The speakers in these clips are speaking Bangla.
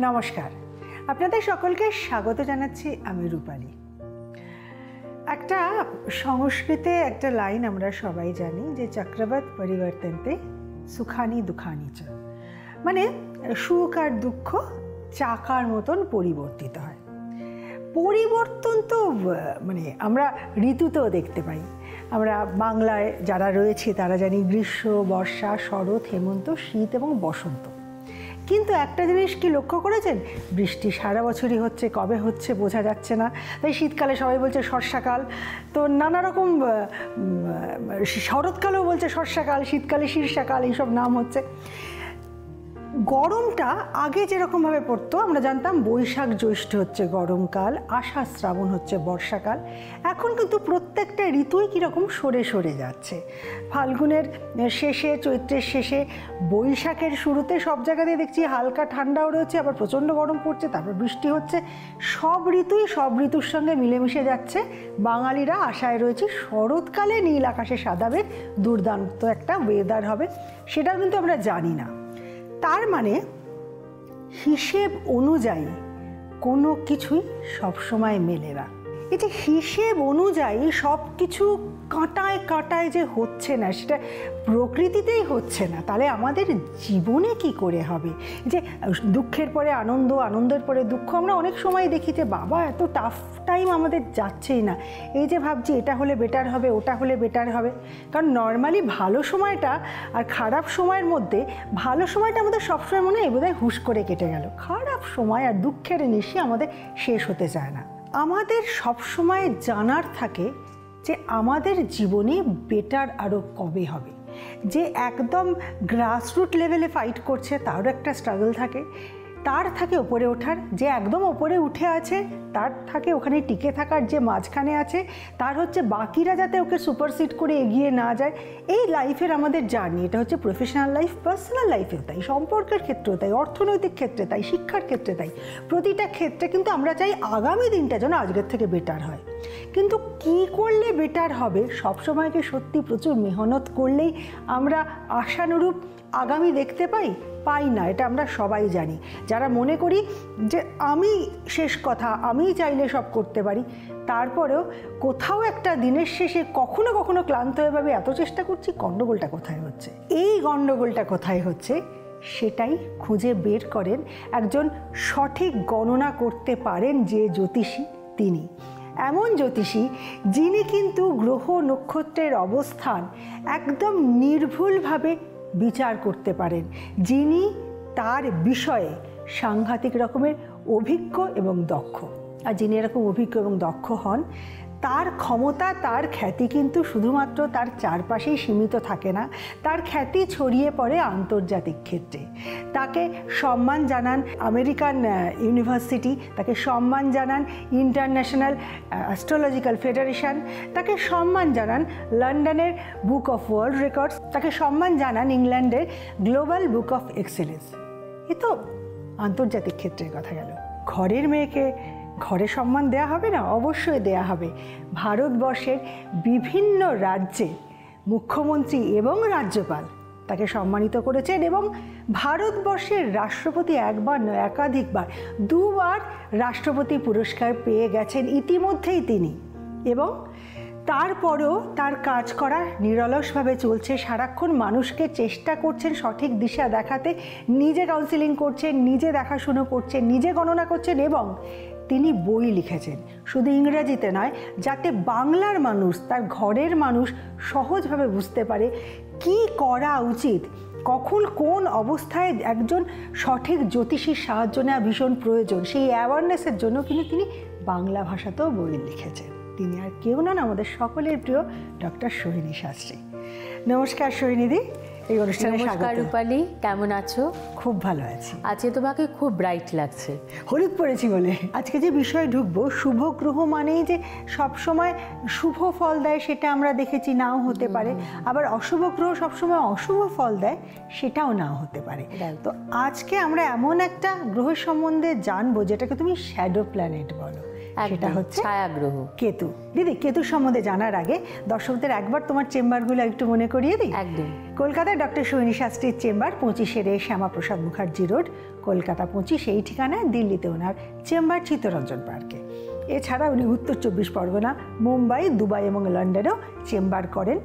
নমস্কার, আপনাদের সকলকে স্বাগত জানাচ্ছি। আমি রূপালী। একটা সংস্কৃতে একটা লাইন আমরা সবাই জানি যে চক্রবৎ পরিবর্তন্তে সুখানি দুঃখানি চ, মানে সুখ আর দুঃখ চাকার মতন পরিবর্তিত হয়। পরিবর্তন তো মানে আমরা ঋতুতেও দেখতে পাই। আমরা বাংলায় যারা রয়েছে তারা জানি গ্রীষ্ম, বর্ষা, শরৎ, হেমন্ত, শীত এবং বসন্ত। কিন্তু একটা জিনিস কি লক্ষ্য করেছেন? বৃষ্টি সারা বছরই হচ্ছে, কবে হচ্ছে বোঝা যাচ্ছে না। তাই শীতকালে সবাই বলছে বর্ষাকাল, তো নানা রকম, শরৎকালেও বলছে বর্ষাকাল, শীতকালে শীর্ষাকাল, এইসব নাম হচ্ছে। গরমটা আগে যেরকমভাবে পড়তো, আমরা জানতাম বৈশাখ জ্যৈষ্ঠ হচ্ছে গরমকাল, আষাঢ় শ্রাবণ হচ্ছে বর্ষাকাল। এখন কিন্তু প্রত্যেকটা ঋতুই কীরকম সরে সরে যাচ্ছে। ফাল্গুনের শেষে, চৈত্রের শেষে, বৈশাখের শুরুতে সব জায়গাতেই দেখছি হালকা ঠান্ডাও রয়েছে, আবার প্রচণ্ড গরম পড়ছে, তারপর বৃষ্টি হচ্ছে। সব ঋতুই সব ঋতুর সঙ্গে মিলেমিশে যাচ্ছে। বাঙালিরা আশায় রয়েছে শরৎকালে নীল আকাশে সাদা মেঘ, দুর্দান্ত একটা ওয়েদার হবে। সেটাও কিন্তু আমরা জানি না। তার মানে হিসেব অনুযায়ী কোনো কিছুই সবসময় মেলে না। এই যে হিসেব অনুযায়ী সব কিছু কাঁটায় কাঁটায় যে হচ্ছে না, সেটা প্রকৃতিতেই হচ্ছে না, তাহলে আমাদের জীবনে কি করে হবে? যে দুঃখের পরে আনন্দ, আনন্দের পরে দুঃখ, আমরা অনেক সময় দেখি যে বাবা এত টাফ টাইম আমাদের যাচ্ছেই না, এই যে ভাবছি এটা হলে বেটার হবে, ওটা হলে বেটার হবে। কারণ নর্মালি ভালো সময়টা আর খারাপ সময়ের মধ্যে ভালো সময়টা আমাদের সবসময় মনে হয় বোধহয় হুশ করে কেটে গেল। খারাপ সময় আর দুঃখের নিশি আমাদের শেষ হতে চায় না। আমাদের সবসময় জানার থাকে যে আমাদের জীবনে বেটার আরও কবে হবে। যে একদম গ্রাসরুট লেভেলে ফাইট করছে তারও একটা স্ট্রাগল থাকে, তার থাকে ওপরে ওঠার। যে একদম ওপরে উঠে আছে তার থাকে ওখানে টিকে থাকার। যে মাঝখানে আছে তার হচ্ছে বাকিরা যাতে ওকে সুপারসিড করে এগিয়ে না যায়। এই লাইফের আমাদের জার্নি, এটা হচ্ছে প্রফেশনাল লাইফ, পার্সোনাল লাইফেও তাই, সম্পর্কের ক্ষেত্রেও তাই, অর্থনৈতিক ক্ষেত্রে তাই, শিক্ষার ক্ষেত্রে তাই। প্রতিটা ক্ষেত্রে কিন্তু আমরা চাই আগামী দিনটা যেন আজকের থেকে বেটার হয়। কিন্তু কি করলে বেটার হবে? সবসময় কি সত্যি প্রচুর মেহনত করলেই আমরা আশানুরূপ আগামী দেখতে পাই না? এটা আমরা সবাই জানি। যারা মনে করি যে আমি শেষ কথা, আমি চাইলে সব করতে পারি, তারপরেও কোথাও একটা দিনের শেষে কখনো কখনো ক্লান্ত হয়ে ভাবে এত চেষ্টা করছি, গণ্ডগোলটা কোথায় হচ্ছে? এই গণ্ডগোলটা কোথায় হচ্ছে সেটাই খুঁজে বের করেন একজন সঠিক গণনা করতে পারেন যে জ্যোতিষী। তিনি এমন জ্যোতিষী যিনি কিন্তু গ্রহ নক্ষত্রের অবস্থান একদম নির্ভুলভাবে বিচার করতে পারেন, যিনি তার বিষয়ে সাংঘাতিক রকমের অভিজ্ঞ এবং দক্ষ। আর যিনি এরকম অভিজ্ঞ এবং দক্ষ হন, তার ক্ষমতা, তার খ্যাতি কিন্তু শুধুমাত্র তার চারপাশেই সীমিত থাকে না, তার খ্যাতি ছড়িয়ে পড়ে আন্তর্জাতিক ক্ষেত্রে। তাকে সম্মান জানান আমেরিকান ইউনিভার্সিটি, তাকে সম্মান জানান ইন্টারন্যাশনাল অ্যাস্ট্রোলজিক্যাল ফেডারেশন, তাকে সম্মান জানান লন্ডনের বুক অফ ওয়ার্ল্ড রেকর্ডস, তাকে সম্মান জানান ইংল্যান্ডের গ্লোবাল বুক অফ এক্সেলেন্স। এ তো আন্তর্জাতিক ক্ষেত্রের কথা গেল। ঘরের মেয়েকে ঘরে সম্মান দেয়া হবে না? অবশ্যই দেয়া হবে। ভারতবর্ষের বিভিন্ন রাজ্যে মুখ্যমন্ত্রী এবং রাজ্যপাল তাকে সম্মানিত করেছেন, এবং ভারতবর্ষের রাষ্ট্রপতি একবার নয়, একাধিকবার, 2 বার রাষ্ট্রপতি পুরস্কার পেয়ে গেছেন ইতিমধ্যেই তিনি। এবং তারপরেও তার কাজ করা নিরলসভাবে চলছে। সারাক্ষণ মানুষকে চেষ্টা করছেন সঠিক দিশা দেখাতে, নিজে কাউন্সিলিং করছেন, নিজে দেখাশুনো করছেন, নিজে গণনা করছেন, এবং তিনি বই লিখেছেন, শুধু ইংরেজিতে নয়, যাতে বাংলার মানুষ, তার ঘরের মানুষ সহজভাবে বুঝতে পারে কি করা উচিত, কখন কোন অবস্থায় একজন সঠিক জ্যোতিষীর সাহায্য নেওয়া ভীষণ প্রয়োজন। সেই অ্যাওয়ারনেসের জন্য কিন্তু তিনি বাংলা ভাষাতেও বই লিখেছেন। তিনি আর কেউ নন, আমাদের সকলের প্রিয় ডক্টর সোহিনী শাস্ত্রী। নমস্কার সোহিনীদি, এই অনুষ্ঠানে স্বাগত। নমস্কার রূপালী, কেমন আছো? খুব ভালো আছি। আজকে তোমাকে খুব ব্রাইট লাগছে। হলুদ পরেছি বলে। আজকে যে বিষয়ে ঢুকবো, শুভ গ্রহ মানেই যে সবসময় শুভ ফল দেয় সেটা আমরা দেখেছি, নাও হতে পারে। আবার অশুভ গ্রহ সবসময় অশুভ ফল দেয়, সেটাও নাও হতে পারে। তো আজকে আমরা এমন একটা গ্রহ সম্বন্ধে জানবো যেটাকে তুমি শ্যাডো প্ল্যানেট বলো। সেটা হচ্ছে ছায়াগ্রহ। কেতু। দিদি, কেতু সম্বন্ধে জানার আগে দর্শকদের একবার তোমার চেম্বারগুলো একটু মনে করিয়ে দিই। একদম। কলকাতায় ডক্টর সোহিনী শাস্ত্রীর চেম্বার 25 শ্যামাপ্রসাদ মুখার্জি রোড, কলকাতা 25, এই ঠিকানায়। দিল্লিতে ওনার চেম্বার চিত্তরঞ্জন পার্কে। এছাড়া উনি উত্তর 24 পরগনা, মুম্বাই, দুবাই এবং লন্ডনেও চেম্বার করেন।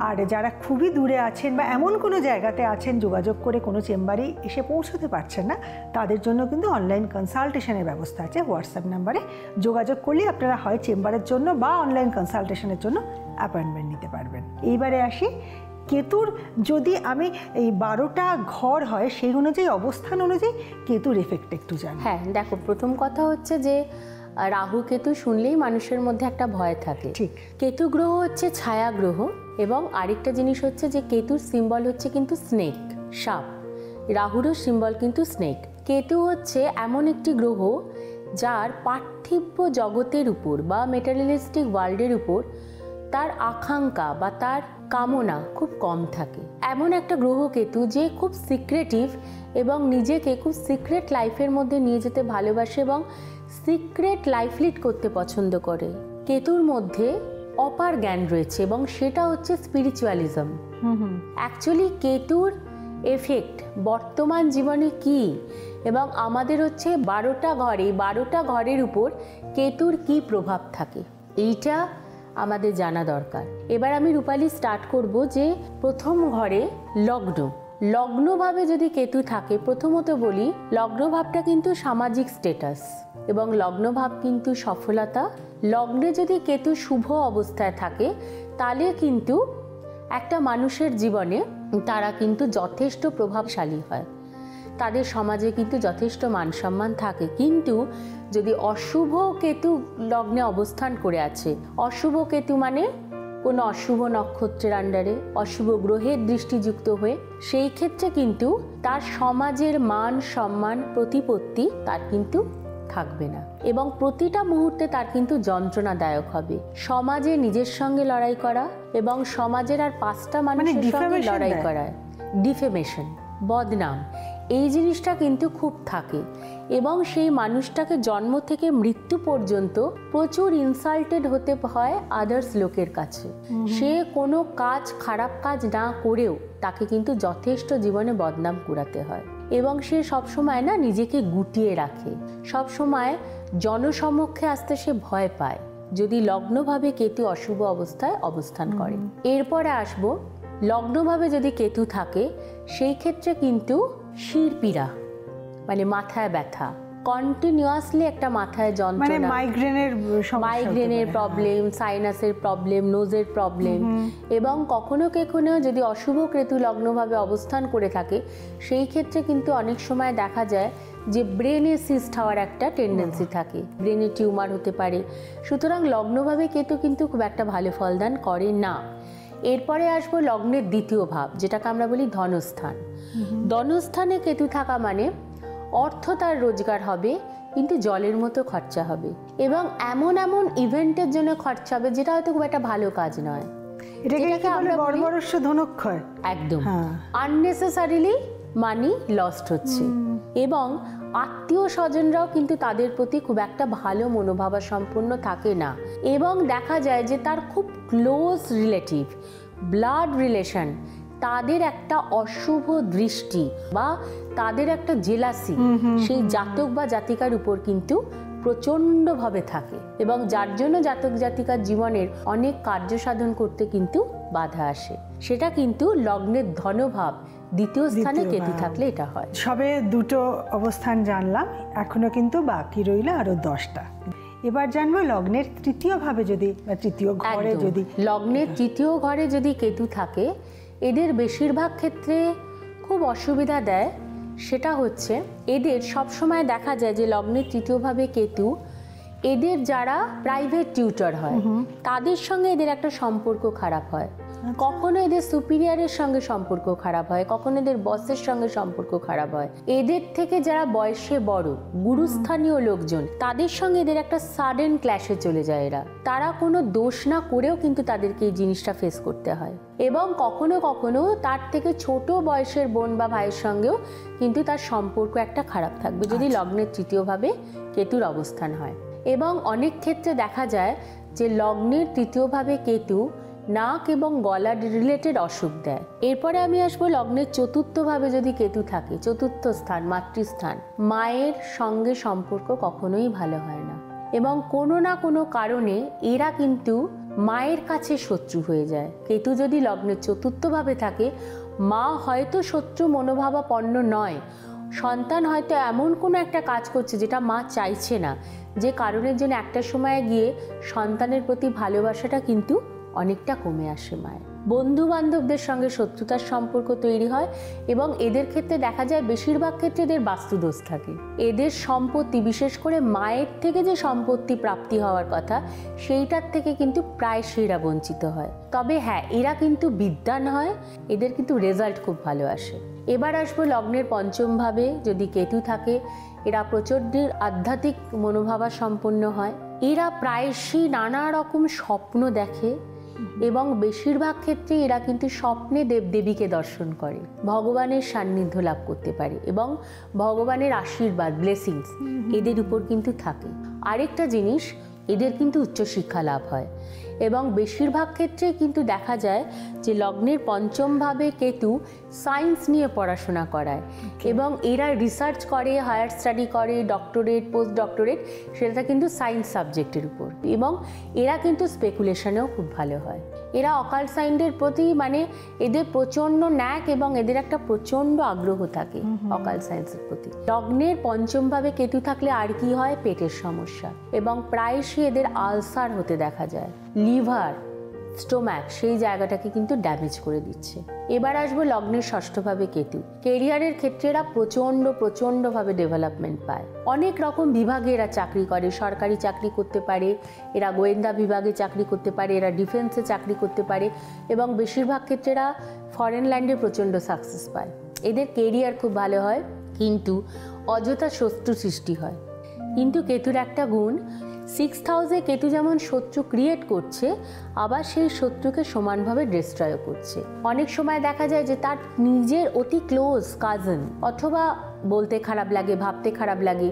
আর যারা খুবই দূরে আছেন বা এমন কোনো জায়গাতে আছেন যোগাযোগ করে কোনো চেম্বারেই এসে পৌঁছতে পারছেন না, তাদের জন্য কিন্তু অনলাইন কনসালটেশনের ব্যবস্থা আছে। হোয়াটসঅ্যাপ নাম্বারে যোগাযোগ করলে আপনারা হয় চেম্বারের জন্য বা অনলাইন কনসালটেশনের জন্য অ্যাপয়েন্টমেন্ট নিতে পারবেন। এইবারে আসি, কেতুর যদি আমি এই 12টা ঘর হয় সেই অনুযায়ী, অবস্থান অনুযায়ী কেতুর এফেক্ট একটু জানি। হ্যাঁ, দেখো, প্রথম কথা হচ্ছে যে রাহু কেতু শুনলেই মানুষের মধ্যে একটা ভয় থাকে। ঠিক। কেতু গ্রহ হচ্ছে ছায়া গ্রহ, এবং আরেকটা জিনিস হচ্ছে যে কেতুর সিম্বল হচ্ছে কিন্তু স্নেক, সাপ। রাহুরও সিম্বল কিন্তু স্নেক। কেতু হচ্ছে এমন একটি গ্রহ যার পার্থিব জগতের উপর বা মেটারিয়ালিস্টিক ওয়ার্ল্ডের উপর তার আকাঙ্ক্ষা বা তার কামনা খুব কম থাকে। এমন একটা গ্রহ কেতু যে খুব সিক্রেটিভ এবং নিজেকে খুব সিক্রেট লাইফের মধ্যে নিয়ে যেতে ভালোবাসে এবং সিক্রেট লাইফ লিড করতে পছন্দ করে। কেতুর মধ্যে অপার জ্ঞান রয়েছে এবং সেটা হচ্ছে স্পিরিচুয়ালিজম। অ্যাকচুয়ালি কেতুর এফেক্ট বর্তমান জীবনে কি, এবং আমাদের হচ্ছে 12টা ঘরের উপর কেতুর কি প্রভাব থাকে, এইটা আমাদের জানা দরকার। এবার আমি রূপালী স্টার্ট করব যে প্রথম ঘরে লগ্নভাবে যদি কেতু থাকে, প্রথমত বলি লগ্নভাবটা কিন্তু সামাজিক স্ট্যাটাস এবং লগ্নভাব কিন্তু সফলতা। লগ্নে যদি কেতু শুভ অবস্থায় থাকে তাহলে কিন্তু একটা মানুষের জীবনে তারা কিন্তু যথেষ্ট প্রভাবশালী হয়, তাদের সমাজে কিন্তু যথেষ্ট মান সম্মান থাকে। কিন্তু যদি অশুভ কেতু লগ্নে অবস্থান করে আছে, অশুভ কেতু মানে কোনো অশুভ নক্ষত্রের আন্ডারে অশুভ গ্রহের দৃষ্টিযুক্ত হয়ে, সেই ক্ষেত্রে কিন্তু তার সমাজের মান সম্মান প্রতিপত্তি তার কিন্তু থাকবে না, এবং প্রতিটা মুহূর্তে তার কিন্তু যন্ত্রণাদায়ক হবে। সমাজে নিজের সঙ্গে লড়াই করা এবং সমাজের আর 5টা মানুষের সঙ্গে লড়াই করা, ডিফেমেশন, বদনাম, এই জিনিসটা কিন্তু খুব থাকে। এবং সেই মানুষটাকে জন্ম থেকে মৃত্যু পর্যন্ত প্রচুর ইনসাল্টেড হতে হয় আদার্স লোকের কাছে। সে কোনো কাজ, খারাপ কাজ না করেও তাকে কিন্তু যথেষ্ট জীবনে বদনাম কুড়াতে হয়, এবং সে সবসময় না নিজেকে গুটিয়ে রাখে, সবসময় জনসমক্ষে আসতে সে ভয় পায় যদি লগ্নভাবে কেতু অশুভ অবস্থায় অবস্থান করে। এরপরে আসবো, লগ্নভাবে যদি কেতু থাকে সেই ক্ষেত্রে কিন্তু শিরপীড়া মানে মাথায় ব্যথা, কন্টিনিউয়াসলি একটা মাথায় যন্ত্রণা, মাইগ্রেনের প্রবলেম, সাইনাসের প্রবলেম, নোজের প্রবলেম, এবং কখনো কখনো যদি অশুভ কেতু লগ্নভাবে অবস্থান করে থাকে সেই ক্ষেত্রে কিন্তু অনেক সময় দেখা যায় যে ব্রেনে সিস্ট হওয়ার একটা টেন্ডেন্সি থাকে, ব্রেনে টিউমার হতে পারে। সুতরাং লগ্নভাবে কেতু কিন্তু খুব একটা ভালো ফলদান করে না। এরপরে আসবো লগ্নের দ্বিতীয় ভাব, যেটাকে আমরা বলি ধনস্থান। ধনস্থানে কেতু থাকা মানে অর্থ তার রোজগার হবে কিন্তু জলের মতো খরচা হবে, এবং এমন এমন ইভেন্টের জন্য খরচা হবে যেটা হয়তো খুব একটা ভালো কাজ নয়। এটাকে আমরা বর্বরস্য ধনক্ষয়। একদম, আননেসেসারিলি মানি লস্ট হচ্ছে, এবং আত্মীয় স্বজনরাও কিন্তু তাদের প্রতি খুব একটা ভালো মনোভাবা সম্পন্ন থাকে না, এবং দেখা যায় যে তার খুব ক্লোজ রিলেটিভ, ব্লাড রিলেশন, তাদের একটা অশুভ দৃষ্টি বা তাদের একটা জেলাসি সেই জাতক বা জাতিকার উপর কিন্তু প্রচণ্ডভাবে থাকে, এবং যার জন্য জাতক জাতিকার জীবনের অনেক কার্য সাধন করতে কিন্তু বাধা আসে। সেটা কিন্তু লগ্নের ধনভাব দ্বিতীয় স্থানে কেতু থাকলে এটা হয়। সবে 2টো অবস্থান জানলাম, এখনো কিন্তু বাকি রইল আরো 10টা। এবার জানবো লগ্নের তৃতীয় ভাবে যদি বা তৃতীয় ঘরে যদি, লগ্নের তৃতীয় ঘরে যদি কেতু থাকে এদের বেশিরভাগ ক্ষেত্রে খুব অসুবিধা দেয়। সেটা হচ্ছে এদের সবসময় দেখা যায় যে লগ্নের তৃতীয়ভাবে কেতু, এদের যারা প্রাইভেট টিউটর হয় তাদের সঙ্গে এদের একটা সম্পর্ক খারাপ হয়, কখনো এদের সুপিরিয়রের সঙ্গে সম্পর্ক খারাপ হয়, কখনো এদের বসের সঙ্গে সম্পর্ক খারাপ হয়। এদের থেকে যারা বয়সে বড় গুরুস্থানীয় লোকজন তাদের সঙ্গে এদের একটা সাডেন ক্ল্যাশে চলে যায় এরা, তারা কোনো দোষ না করেও কিন্তু তাদেরকে এই জিনিসটা ফেস করতে হয়, এবং কখনো কখনো তার থেকে ছোট বয়সের বোন বা ভাইয়ের সঙ্গেও কিন্তু তার সম্পর্ক একটা খারাপ থাকবে যদি লগ্নের তৃতীয়ভাবে কেতুর অবস্থান হয়। এবং অনেক ক্ষেত্রে দেখা যায় যে লগ্নের তৃতীয়ভাবে কেতু নাক এবং গলা রিলেটেড অসুখ দেয়। এরপরে আমি আসবো লগ্নের চতুর্থভাবে যদি কেতু থাকে, চতুর্থ স্থান মাতৃস্থান, মায়ের সঙ্গে সম্পর্ক কখনোই ভালো হয় না এবং কোনো না কোনো কারণে এরা কিন্তু মায়ের কাছে শত্রু হয়ে যায়। কেতু যদি লগ্নের চতুর্থভাবে থাকে, মা হয়তো শত্রু মনোভাবাপন্ন নয়, সন্তান হয়তো এমন কোনো একটা কাজ করছে যেটা মা চাইছে না, যে কারণের জন্য একটা সময় গিয়ে সন্তানের প্রতি ভালোবাসাটা কিন্তু অনেকটা কমে আসে মায়ের। বন্ধু বান্ধবদের সঙ্গে শত্রুতার সম্পর্ক তৈরি হয় এবং এদের ক্ষেত্রে দেখা যায় বেশিরভাগ ক্ষেত্রে এদের বাস্তুদোষ থাকে। এদের সম্পত্তি, বিশেষ করে মায়ের থেকে যে সম্পত্তি প্রাপ্তি হওয়ার কথা, সেইটার থেকে কিন্তু প্রায়শই এরা বঞ্চিত হয়। তবে হ্যাঁ, এরা কিন্তু বিদ্বান হয়, এদের কিন্তু রেজাল্ট খুব ভালো আসে। এবার আসবো লগ্নের পঞ্চমভাবে যদি কেতু থাকে, এরা প্রচণ্ড আধ্যাত্মিক মনোভাবা সম্পন্ন হয়। এরা প্রায়শই নানা রকম স্বপ্ন দেখে এবং বেশিরভাগ ক্ষেত্রে এরা কিন্তু স্বপ্নে দেবদেবীকে দর্শন করে, ভগবানের সান্নিধ্য লাভ করতে পারে এবং ভগবানের আশীর্বাদ, ব্লেসিংস এদের উপর কিন্তু থাকে। আরেকটা জিনিস, এদের কিন্তু উচ্চশিক্ষা লাভ হয় এবং বেশিরভাগ ক্ষেত্রে কিন্তু দেখা যায় যে লগ্নের পঞ্চমভাবে কেতু সায়েন্স নিয়ে পড়াশোনা করায় এবং এরা রিসার্চ করে, হায়ার স্টাডি করে, ডক্টরেট, পোস্ট ডক্টরেট, সেটা কিন্তু সায়েন্স সাবজেক্টের উপর। এবং এরা কিন্তু স্পেকুলেশনেও খুব ভালো হয়। এরা অকাল্ট সায়েন্সের প্রতি মানে এদের প্রচণ্ড ন্যাক এবং এদের একটা প্রচণ্ড আগ্রহ থাকে অকাল্ট সায়েন্সের প্রতি। লগ্নের পঞ্চমভাবে কেতু থাকলে আর কি হয়, পেটের সমস্যা এবং প্রায়শই এদের আলসার হতে দেখা যায়। লিভার, স্টোম্যাক সেই জায়গাটাকে কিন্তু ড্যামেজ করে দিচ্ছে। এবার আসবো লগ্নের ষষ্ঠভাবে কেতু। কেরিয়ারের ক্ষেত্রে এরা প্রচণ্ডভাবে ডেভেলপমেন্ট পায়। অনেক রকম বিভাগে এরা চাকরি করে, সরকারি চাকরি করতে পারে, এরা গোয়েন্দা বিভাগে চাকরি করতে পারে, এরা ডিফেন্সে চাকরি করতে পারে এবং বেশিরভাগ ক্ষেত্রে এরা ফরেন ল্যান্ডে প্রচণ্ড সাকসেস পায়। এদের কেরিয়ার খুব ভালো হয়, কিন্তু অযথা শত্রু সৃষ্টি হয়। কিন্তু কেতুর একটা গুণ, 6th হাউসে কেতু যেমন শত্রু ক্রিয়েট করছে, আবার সেই শত্রুকে সমানভাবে ডিস্ট্রয় করছে। অনেক সময় দেখা যায় যে তার নিজের অতি ক্লোজ কাজিন, অথবা বলতে খারাপ লাগে, ভাবতে খারাপ লাগে,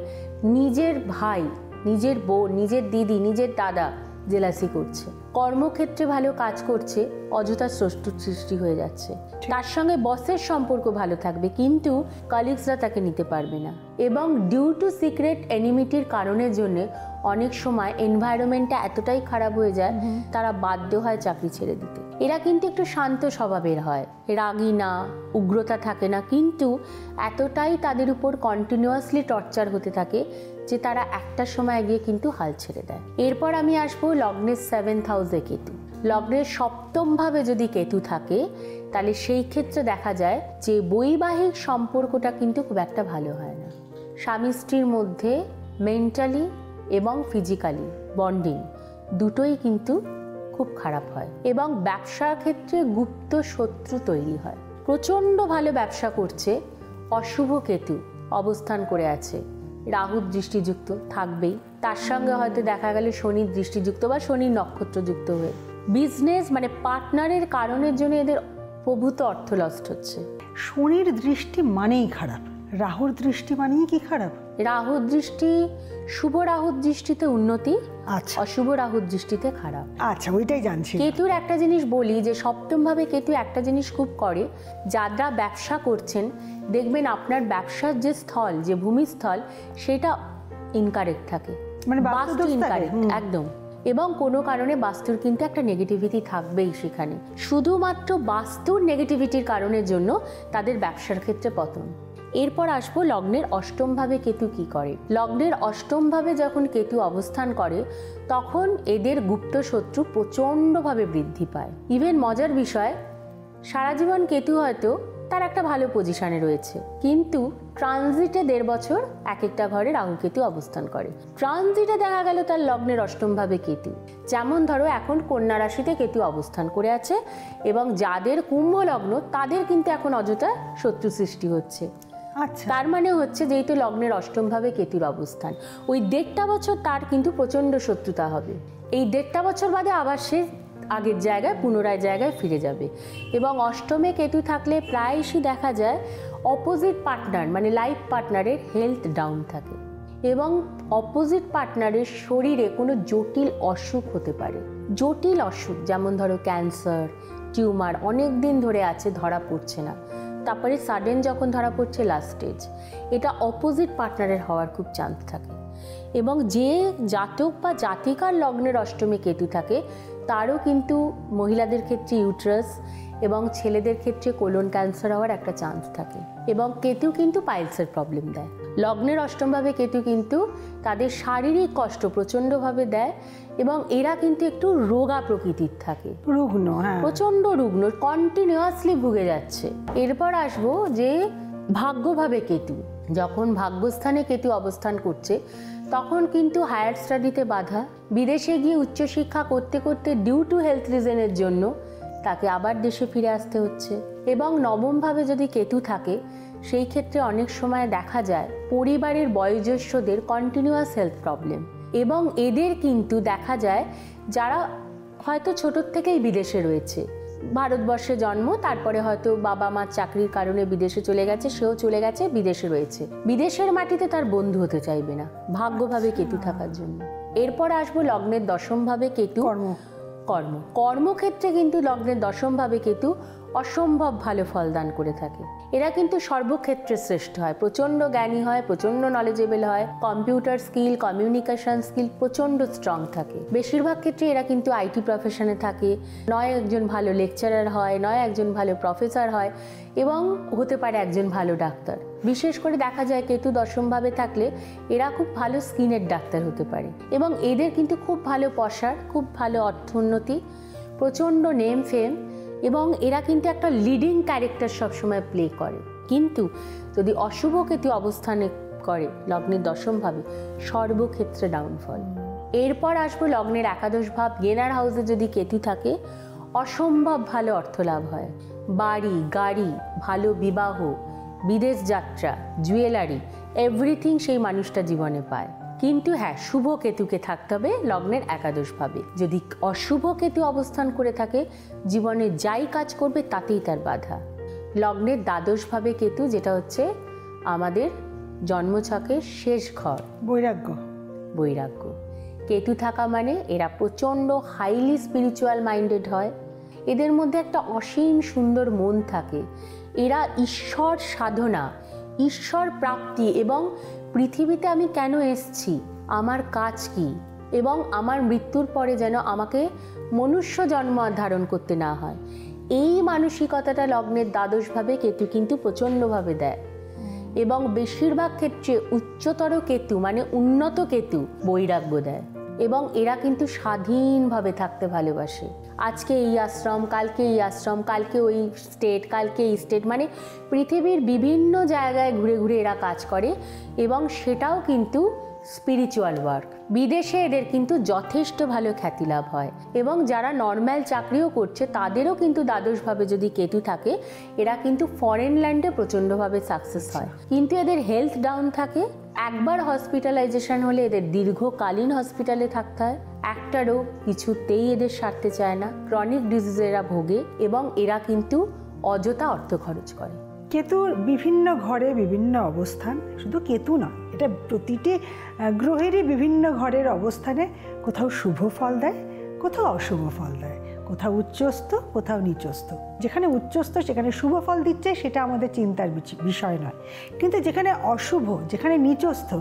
নিজের ভাই, নিজের বোন, নিজের দিদি, নিজের দাদা জেলাসি করছে। কর্মক্ষেত্রে ভালো কাজ করছে, অযথা শত্রু সৃষ্টি হয়ে যাচ্ছে। তার সঙ্গে বসের সম্পর্ক ভালো থাকবে, কিন্তু কলিগসরা তাকে নিতে পারবে না এবং ডিউ টু সিক্রেট এনিমিটির কারণের জন্য অনেক সময় এনভায়রনমেন্টটা এতটাই খারাপ হয়ে যায়, তারা বাধ্য হয় চাকরি ছেড়ে দিতে। এরা কিন্তু একটু শান্ত স্বভাবের হয়, রাগী না, উগ্রতা থাকে না, কিন্তু এতটাই তাদের উপর কন্টিনিউয়াসলি টর্চার হতে থাকে যে তারা একটা সময় গিয়ে কিন্তু হাল ছেড়ে দেয়। এরপর আমি আসবো লগ্নের 7th হাউসে কেতু। লগ্নের সপ্তমভাবে যদি কেতু থাকে, তাহলে সেই ক্ষেত্রে দেখা যায় যে বৈবাহিক সম্পর্কটা কিন্তু খুব একটা ভালো হয় না। স্বামী স্ত্রীর মধ্যে মেন্টালি এবং ফিজিক্যালি বন্ডিং দুটোই কিন্তু খুব খারাপ হয় এবং ব্যবসার ক্ষেত্রে গুপ্ত শত্রু তৈরি হয়। প্রচণ্ড ভালো ব্যবসা করছে, অশুভ কেতু অবস্থান করে আছে, রাহুর দৃষ্টিযুক্ত থাকবেই, তার সঙ্গে হয়তো দেখা গেল শনির দৃষ্টিযুক্ত বা শনির নক্ষত্রযুক্ত হয়ে বিজনেস মানে পার্টনারের কারণের জন্য এদের প্রভূত অর্থ লস্ট হচ্ছে। শনির দৃষ্টি মানেই খারাপ, রাহুর দৃষ্টি মানেই কি খারাপ? রাহুর দৃষ্টি, শুভ রাহুর দৃষ্টিতে উন্নতি, আচ্ছা, অশুভ রাহুর দৃষ্টিতে খারাপ। আচ্ছা, ওইটাই জানছি। কেতুর একটা জিনিস বলি যে সপ্তমভাবে কেতু একটা জিনিস খুব করে, যারা ব্যবসা করছেন দেখবেন আপনার ব্যবসার যে স্থল, যে ভূমিস্থল, সেটা ইনকারেক্ট থাকে, মানে বাস্তু ইনকারেক্ট একদম। এবং কোনো কারণে বাস্তুর কিন্তু একটা নেগেটিভিটি থাকবেই সেখানে, শুধুমাত্র বাস্তুর নেগেটিভিটির কারণের জন্য তাদের ব্যবসার ক্ষেত্রে পতন। এরপর আসবো লগ্নের অষ্টমভাবে কেতু কি করে। লগ্নের অষ্টমভাবে যখন কেতু অবস্থান করে, তখন এদের গুপ্ত শত্রু প্রচণ্ডভাবে বৃদ্ধি পায়। ইভেন মজার বিষয়, সারা জীবন কেতু হয়তো তার একটা ভালো পজিশনে রয়েছে, কিন্তু ট্রানজিটে 1.5 বছর এক একটা ঘরে রাহু কেতু অবস্থান করে। ট্রানজিটে দেখা গেল তার লগ্নের অষ্টমভাবে কেতু, যেমন ধরো এখন কন্যা রাশিতে কেতু অবস্থান করে আছে এবং যাদের কুম্ভ লগ্ন তাদের কিন্তু এখন অযথা শত্রু সৃষ্টি হচ্ছে। আচ্ছা, তার মানে হচ্ছে যেহেতু লগ্নের অষ্টমভাবে কেতুর অবস্থান, ওই 1.5 বছর তার কিন্তু প্রচণ্ড শত্রুতা হবে। এই 1.5 বছর বাদে আবার সে আগের জায়গায় পুনরায় জায়গায় ফিরে যাবে। এবং অষ্টমে কেতু থাকলে প্রায়শই দেখা যায় অপোজিট পার্টনার মানে লাইফ পার্টনারের হেলথ ডাউন থাকে এবং অপোজিট পার্টনারের শরীরে কোনো জটিল অসুখ হতে পারে। জটিল অসুখ যেমন ধরো ক্যান্সার, টিউমার অনেক দিন ধরে আছে, ধরা পড়ছে না, তারপরে সাডেন যখন ধরা পড়ছে লাস্ট স্টেজ, এটা অপোজিট পার্টনারের হওয়ার খুব চান্স থাকে। এবং যে জাতক বা জাতিকার লগ্নের অষ্টমে কেতু থাকে তারও কিন্তু মহিলাদের ক্ষেত্রে ইউট্রাস এবং ছেলেদের ক্ষেত্রে কোলন ক্যান্সার হওয়ার একটা চান্স থাকে। এবং কেতু কিন্তু পাইলসের প্রবলেম দেয়। লগ্নের অষ্টমভাবে কেতু কিন্তু তাদের শারীরিক কষ্ট প্রচণ্ডভাবে দেয় এবং এরা কিন্তু একটু রোগা প্রকৃতির থাকে, রুগ্ন, হ্যাঁ, প্রচণ্ড রুগ্ন, কন্টিনিউয়াসলি ভুগে যাচ্ছে। এরপর আসবো যে ভাগ্যভাবে কেতু, যখন ভাগ্যস্থানে কেতু অবস্থান করছে তখন কিন্তু হায়ার স্টাডিতে বাধা, বিদেশে গিয়ে উচ্চশিক্ষা করতে করতে ডিউ টু হেলথ রিজনের জন্য তাকে আবার দেশে ফিরে আসতে হচ্ছে। এবং নবমভাবে যদি কেতু থাকে সেই ক্ষেত্রে অনেক সময় দেখা যায় পরিবারের বয়োজ্যেষ্ঠদের কন্টিনিউয়াস হেলথ প্রবলেম। এবং এদের কিন্তু দেখা যায় যারা হয়তো ছোটোর থেকেই বিদেশে রয়েছে, ভারতবর্ষে জন্ম, তারপরে হয়তো বাবা মার চাকরির কারণে বিদেশে চলে গেছে, সেও চলে গেছে, বিদেশে রয়েছে, বিদেশের মাটিতে তার বন্ধু হতে চাইবে না ভাগ্যভাবে কেতু থাকার জন্য। এরপর আসবো লগ্নের দশমভাবে কেতু, কর্মক্ষেত্রে কিন্তু লগ্নের দশমভাবে কেতু অসম্ভব ভালো ফলদান করে থাকে। এরা কিন্তু সর্বক্ষেত্রে শ্রেষ্ঠ হয়, প্রচণ্ড জ্ঞানী হয়, প্রচণ্ড নলেজেবল হয়, কম্পিউটার স্কিল, কমিউনিকেশন স্কিল প্রচণ্ড স্ট্রং থাকে। বেশিরভাগ ক্ষেত্রে এরা কিন্তু আইটি প্রফেশনে থাকে, নয় একজন ভালো লেকচারার হয়, নয় একজন ভালো প্রফেসর হয় এবং হতে পারে একজন ভালো ডাক্তার। বিশেষ করে দেখা যায় কেতু দশমভাবে থাকলে এরা খুব ভালো স্কিনের ডাক্তার হতে পারে। এবং এদের কিন্তু খুব ভালো পসার, খুব ভালো অর্থোন্নতি, প্রচণ্ড নেম ফেম এবং এরা কিন্তু একটা লিডিং ক্যারেক্টার সবসময় প্লে করে। কিন্তু যদি অশুভ কেতু অবস্থানে করে লগ্নের দশমভাবে, সর্বক্ষেত্রে ডাউনফল। এরপর আসবো লগ্নের একাদশ ভাব, গেনার হাউসে যদি কেতু থাকে অসম্ভব ভালো অর্থলাভ হয়, বাড়ি গাড়ি, ভালো বিবাহ, বিদেশ যাত্রা, জুয়েলারি, এভরিথিং সেই মানুষটা জীবনে পায়। কিন্তু হ্যাঁ, শুভ কেতুকে থাকতে হবে লগ্নের একাদশ ভাবে। যদি অশুভ কেতু অবস্থান করে থাকে জীবনে যাই কাজ করবে তাতেই তার বাধা। লগ্নের দ্বাদশভাবে কেতু, যেটা হচ্ছে আমাদের জন্মছকের শেষ ঘর, বৈরাগ্য। কেতু থাকা মানে এরা প্রচণ্ড হাইলি স্পিরিচুয়াল মাইন্ডেড হয়, এদের মধ্যে একটা অসীম সুন্দর মন থাকে, এরা ঈশ্বর সাধনা, ঈশ্বর প্রাপ্তি এবং পৃথিবীতে আমি কেন এসেছি, আমার কাজ কি, এবং আমার মৃত্যুর পরে যেন আমাকে মনুষ্য জন্ম ধারণ করতে না হয়, এই মানসিকতাটা লগ্নের দ্বাদশভাবে কেতু কিন্তু প্রচণ্ডভাবে দেয়। এবং বেশিরভাগ ক্ষেত্রে উচ্চতর কেতু মানে উন্নত কেতু বৈরাগ্য দেয়। এবং এরা কিন্তু স্বাধীনভাবে থাকতে ভালোবাসে, আজকে এই আশ্রম, কালকে এই আশ্রম, কালকে ওই স্টেট, কালকে এই স্টেট, মানে পৃথিবীর বিভিন্ন জায়গায় ঘুরে ঘুরে এরা কাজ করে এবং সেটাও কিন্তু স্পিরিচুয়াল ওয়ার্ক। বিদেশে এদের কিন্তু যথেষ্ট ভালো খ্যাতি লাভ হয় এবং যারা নর্ম্যাল চাকরিও করছে তাদেরও কিন্তু দ্বাদশভাবে যদি কেতু থাকে এরা কিন্তু ফরেন ল্যান্ডে প্রচণ্ডভাবে সাকসেস হয়। কিন্তু এদের হেলথ ডাউন থাকে, একবার হসপিটালাইজেশন হলে এদের দীর্ঘকালীন হসপিটালে থাকতে হয়, একটা রোগ কিছুতেই এদের সারতে চায় না, ক্রনিক ডিজিজে এরা ভোগে এবং এরা কিন্তু অযথা অর্থ খরচ করে। কেতুর বিভিন্ন ঘরে বিভিন্ন অবস্থান, শুধু কেতু না, এটা প্রতিটি গ্রহেরই বিভিন্ন ঘরের অবস্থানে কোথাও শুভ ফল দেয়, কোথাও অশুভ ফল দেয়, কোথাও উচ্চস্থ, কোথাও নিচস্থ। যেখানে উচ্চস্থ সেখানে শুভ ফল দিচ্ছে সেটা আমাদের চিন্তার বিষয় নয়, কিন্তু যেখানে অশুভ, যেখানে নিচস্থ,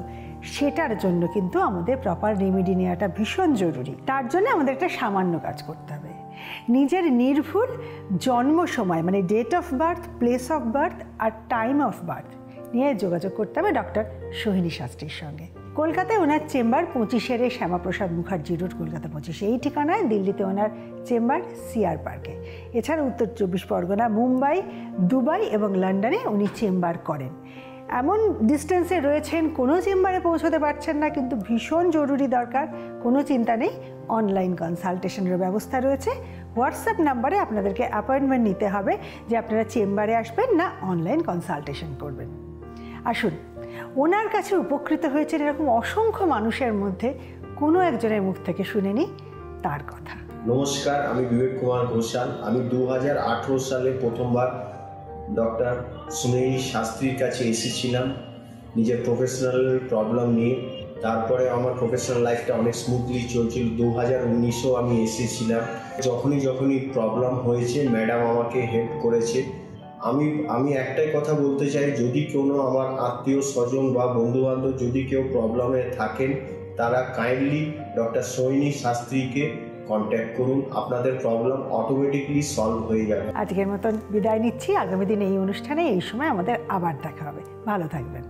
সেটার জন্য কিন্তু আমাদের প্রপার রেমেডি নেওয়াটা ভীষণ জরুরি। তার জন্য আমাদের একটা সামান্য কাজ করতে হবে, নিজের নির্ভুল জন্ম সময় মানে date of birth, place of birth আর টাইম অফ বার্থ নিয়ে যোগাযোগ করতে হবে ডক্টর সোহিনী শাস্ত্রীর সঙ্গে। কলকাতায় ওনার চেম্বার 25 শ্যামাপ্রসাদ মুখার্জি রোড, কলকাতা 25 এই ঠিকানায়। দিল্লিতে ওনার চেম্বার সিআর পার্কে। এছাড়া উত্তর 24 পরগনা, মুম্বাই, দুবাই এবং লন্ডনে উনি চেম্বার করেন। এমন ডিস্টেন্সে রয়েছেন, কোনো চেম্বারে পৌঁছতে পারছেন না, কিন্তু ভীষণ জরুরি দরকার, কোনো চিন্তা নেই, অনলাইন কনসালটেশনের ব্যবস্থা রয়েছে। হোয়াটসঅ্যাপ নাম্বারে আপনাদেরকে অ্যাপয়েন্টমেন্ট নিতে হবে যে আপনারা চেম্বারে আসবেন না অনলাইন কনসালটেশন করবেন। আসুন, ওনার কাছে উপকৃত হয়েছেন এরকম অসংখ্য মানুষের মধ্যে কোনো একজনের মুখ থেকে শুনে নিই তার কথা। নমস্কার, আমি বিবেক কুমার ঘোষাল। আমি 2018 সালে প্রথমবার ডক্টর সোহিনী শাস্ত্রীর কাছে এসেছিলাম নিজের প্রফেশনাল প্রবলেম নিয়ে। তারপরে আমার প্রফেশনাল লাইফটা অনেক স্মুথলি চলছিল। 2019-এও আমি এসেছিলাম। যখনই প্রবলেম হয়েছে ম্যাডাম আমাকে হেল্প করেছে। আমি একটাই কথা বলতে চাই, যদি কোনো আমার আত্মীয় স্বজন বা বন্ধুবান্ধব যদি কেউ প্রবলেমে থাকেন, তারা কাইন্ডলি ডক্টর সৈনী শাস্ত্রীকে কন্ট্যাক্ট করুন, আপনাদের প্রবলেম অটোমেটিকলি সলভ হয়ে যাবে। আজকের মতন বিদায় নিচ্ছি। আগামী দিন এই অনুষ্ঠানে এই সময় আমাদের আবার দেখা হবে। ভালো থাকবেন।